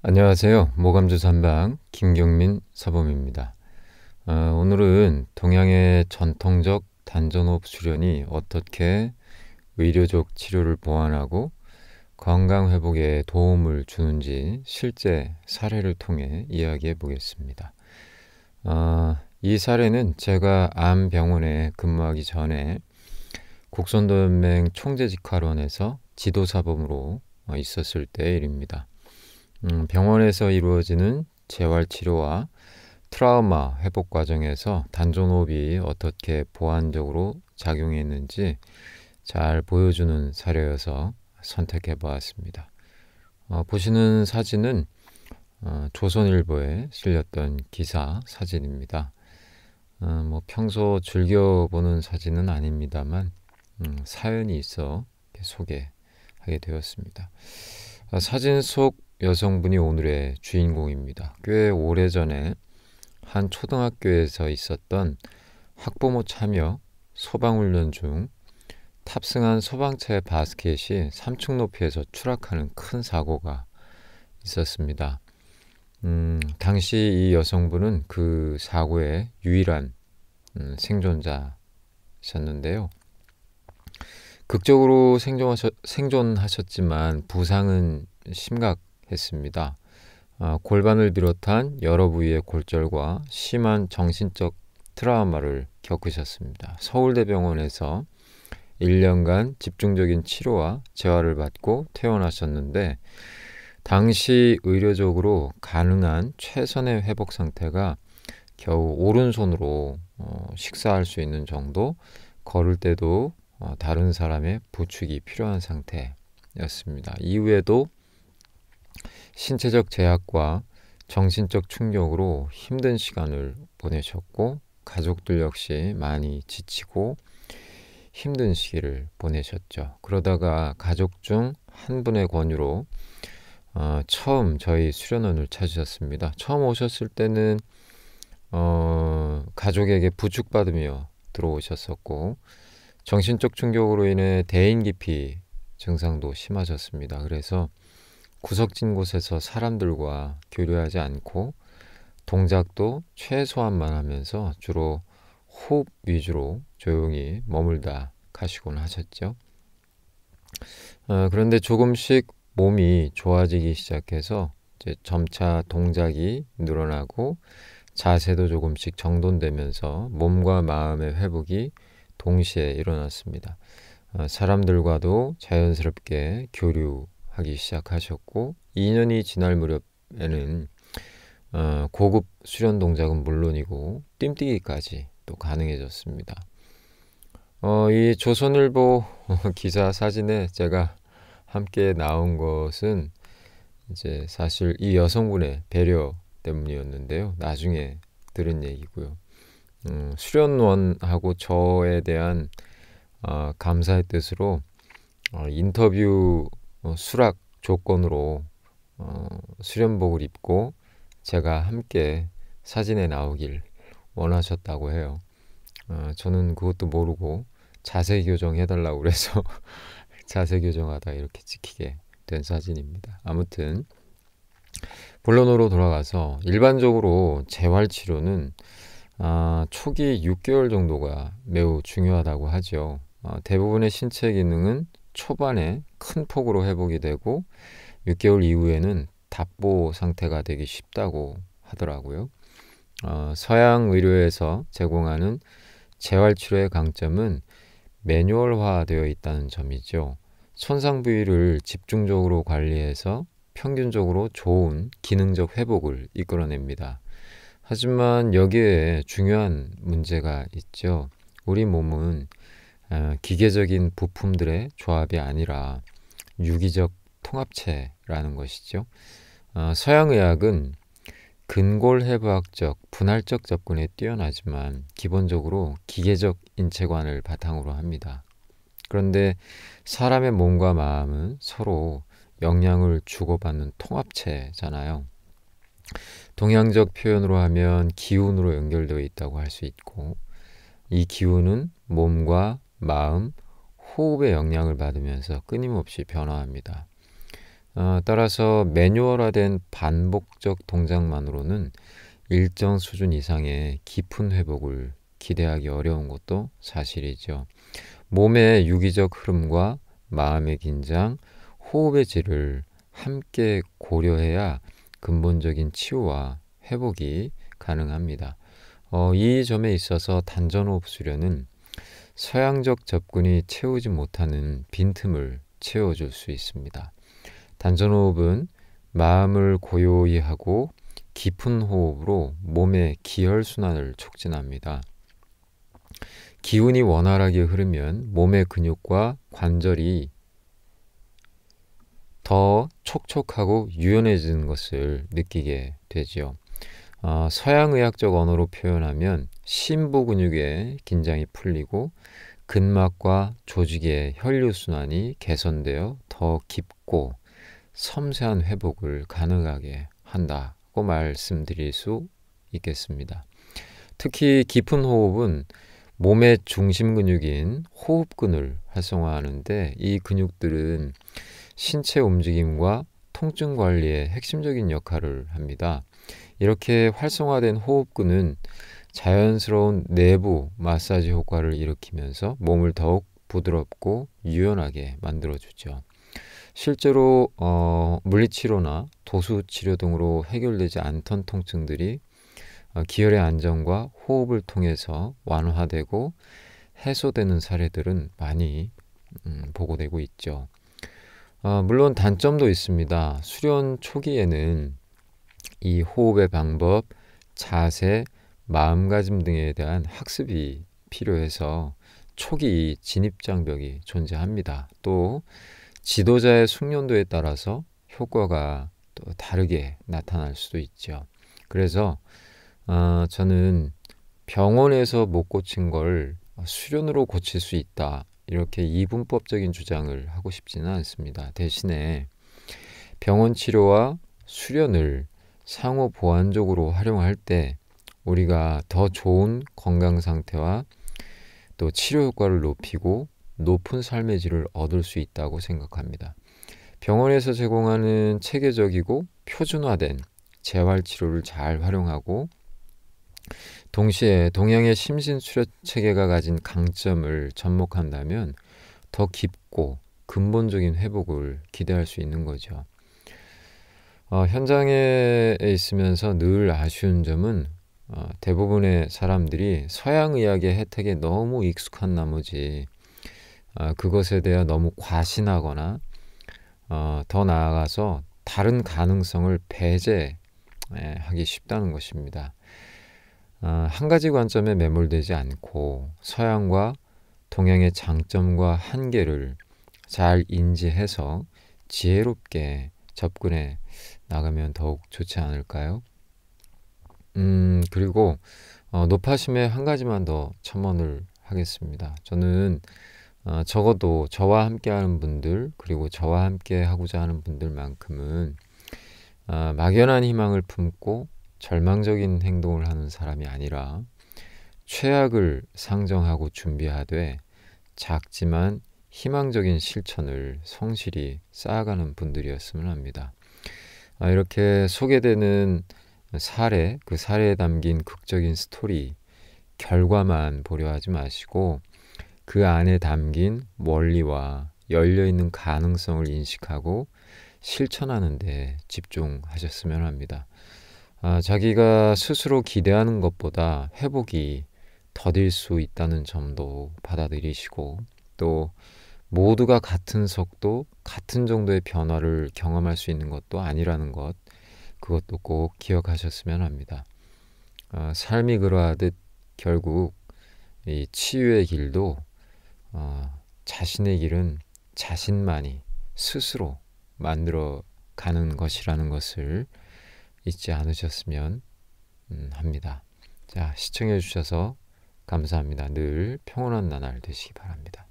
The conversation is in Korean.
안녕하세요. 모감주 삼방 김경민 사범입니다. 오늘은 동양의 전통적 단전호흡 수련이 어떻게 의료적 치료를 보완하고 건강 회복에 도움을 주는지 실제 사례를 통해 이야기해 보겠습니다. 이 사례는 제가 암병원에 근무하기 전에 국선도연맹 총재직화론에서 지도사범으로 있었을 때의 일입니다. 병원에서 이루어지는 재활치료와 트라우마 회복 과정에서 단전호흡이 어떻게 보완적으로 작용했는지 잘 보여주는 사례여서 선택해 보았습니다. 보시는 사진은 조선일보에 실렸던 기사 사진입니다. 평소 즐겨보는 사진은 아닙니다만 사연이 있어 소개하게 되었습니다. 사진 속 여성분이 오늘의 주인공입니다. 꽤 오래전에 한 초등학교에서 있었던 학부모 참여 소방훈련 중 탑승한 소방차의 바스켓이 3층 높이에서 추락하는 큰 사고가 있었습니다. 당시 이 여성분은 그 사고의 유일한 생존자셨는데요. 극적으로 생존하셨지만 부상은 심각했습니다. 골반을 비롯한 여러 부위의 골절과 심한 정신적 트라우마를 겪으셨습니다. 서울대병원에서 1년간 집중적인 치료와 재활을 받고 퇴원하셨는데 당시 의료적으로 가능한 최선의 회복 상태가 겨우 오른손으로 식사할 수 있는 정도, 걸을 때도 다른 사람의 부축이 필요한 상태였습니다. 이후에도 신체적 제약과 정신적 충격으로 힘든 시간을 보내셨고 가족들 역시 많이 지치고 힘든 시기를 보내셨죠. 그러다가 가족 중 한 분의 권유로 처음 저희 수련원을 찾으셨습니다. 처음 오셨을 때는 가족에게 부축받으며 들어오셨었고 정신적 충격으로 인해 대인기피 증상도 심하셨습니다. 그래서 구석진 곳에서 사람들과 교류하지 않고 동작도 최소한만 하면서 주로 호흡 위주로 조용히 머물다 가시곤 하셨죠. 그런데 조금씩 몸이 좋아지기 시작해서 이제 점차 동작이 늘어나고 자세도 조금씩 정돈되면서 몸과 마음의 회복이 동시에 일어났습니다. 사람들과도 자연스럽게 교류하기 시작하셨고 2년이 지날 무렵에는 고급 수련 동작은 물론이고 뜀뛰기까지 또 가능해졌습니다. 이 조선일보 기사 사진에 제가 함께 나온 것은 이제 사실 이 여성분의 배려 때문이었는데요. 나중에 들은 얘기고요. 수련원하고 저에 대한 감사의 뜻으로 인터뷰 수락 조건으로 수련복을 입고 제가 함께 사진에 나오길 원하셨다고 해요. 저는 그것도 모르고 자세 교정해달라고 그래서 자세 교정하다 이렇게 찍히게 된 사진입니다. 아무튼 본론으로 돌아가서 일반적으로 재활치료는 초기 6개월 정도가 매우 중요하다고 하죠. 대부분의 신체 기능은 초반에 큰 폭으로 회복이 되고 6개월 이후에는 답보 상태가 되기 쉽다고 하더라고요. 서양 의료에서 제공하는 재활치료의 강점은 매뉴얼화되어 있다는 점이죠. 손상 부위를 집중적으로 관리해서 평균적으로 좋은 기능적 회복을 이끌어냅니다. 하지만 여기에 중요한 문제가 있죠. 우리 몸은 기계적인 부품들의 조합이 아니라 유기적 통합체라는 것이죠. 서양의학은 근골해부학적, 분할적 접근에 뛰어나지만 기본적으로 기계적 인체관을 바탕으로 합니다. 그런데 사람의 몸과 마음은 서로 영향을 주고받는 통합체잖아요. 동양적 표현으로 하면 기운으로 연결되어 있다고 할 수 있고 이 기운은 몸과 마음, 호흡의 영향을 받으면서 끊임없이 변화합니다. 따라서 매뉴얼화된 반복적 동작만으로는 일정 수준 이상의 깊은 회복을 기대하기 어려운 것도 사실이죠. 몸의 유기적 흐름과 마음의 긴장, 호흡의 질을 함께 고려해야 근본적인 치유와 회복이 가능합니다. 이 점에 있어서 단전호흡 수련은 서양적 접근이 채우지 못하는 빈틈을 채워줄 수 있습니다. 단전호흡은 마음을 고요히 하고 깊은 호흡으로 몸의 기혈순환을 촉진합니다. 기운이 원활하게 흐르면 몸의 근육과 관절이 더 촉촉하고 유연해지는 것을 느끼게 되지요. 서양의학적 언어로 표현하면 심부 근육의 긴장이 풀리고 근막과 조직의 혈류순환이 개선되어 더 깊고 섬세한 회복을 가능하게 한다고 말씀드릴 수 있겠습니다. 특히 깊은 호흡은 몸의 중심 근육인 호흡근을 활성화하는데 이 근육들은 신체 움직임과 통증 관리에 핵심적인 역할을 합니다. 이렇게 활성화된 호흡근은 자연스러운 내부 마사지 효과를 일으키면서 몸을 더욱 부드럽고 유연하게 만들어주죠. 실제로 물리치료나 도수치료 등으로 해결되지 않던 통증들이 기혈의 안정과 호흡을 통해서 완화되고 해소되는 사례들은 많이 보고되고 있죠. 물론 단점도 있습니다. 수련 초기에는 이 호흡의 방법, 자세, 마음가짐 등에 대한 학습이 필요해서 초기 진입장벽이 존재합니다. 또 지도자의 숙련도에 따라서 효과가 또 다르게 나타날 수도 있죠. 그래서 저는 병원에서 못 고친 걸 수련으로 고칠 수 있다. 이렇게 이분법적인 주장을 하고 싶지는 않습니다. 대신에 병원 치료와 수련을 상호 보완적으로 활용할 때 우리가 더 좋은 건강 상태와 또 치료 효과를 높이고 높은 삶의 질을 얻을 수 있다고 생각합니다. 병원에서 제공하는 체계적이고 표준화된 재활치료를 잘 활용하고 동시에 동양의 심신수련 체계가 가진 강점을 접목한다면 더 깊고 근본적인 회복을 기대할 수 있는 거죠. 현장에 있으면서 늘 아쉬운 점은 대부분의 사람들이 서양의학의 혜택에 너무 익숙한 나머지 그것에 대해 너무 과신하거나 더 나아가서 다른 가능성을 배제하기 쉽다는 것입니다. 한 가지 관점에 매몰되지 않고 서양과 동양의 장점과 한계를 잘 인지해서 지혜롭게 접근해 나가면 더욱 좋지 않을까요? 그리고 노파심에 한 가지만 더 첨언을 하겠습니다. 저는 적어도 저와 함께하는 분들 그리고 저와 함께 하고자 하는 분들만큼은 막연한 희망을 품고 절망적인 행동을 하는 사람이 아니라 최악을 상정하고 준비하되 작지만 희망적인 실천을 성실히 쌓아가는 분들이었으면 합니다. 이렇게 소개되는 사례, 그 사례에 담긴 극적인 스토리, 결과만 보려 하지 마시고 그 안에 담긴 원리와 열려있는 가능성을 인식하고 실천하는 데 집중하셨으면 합니다. 자기가 스스로 기대하는 것보다 회복이 더딜 수 있다는 점도 받아들이시고 또 모두가 같은 속도, 같은 정도의 변화를 경험할 수 있는 것도 아니라는 것, 그것도 꼭 기억하셨으면 합니다. 삶이 그러하듯 결국 이 치유의 길도 자신의 길은 자신만이 스스로 만들어 가는 것이라는 것을 잊지 않으셨으면 합니다. 자, 시청해 주셔서 감사합니다. 늘 평온한 나날 되시기 바랍니다.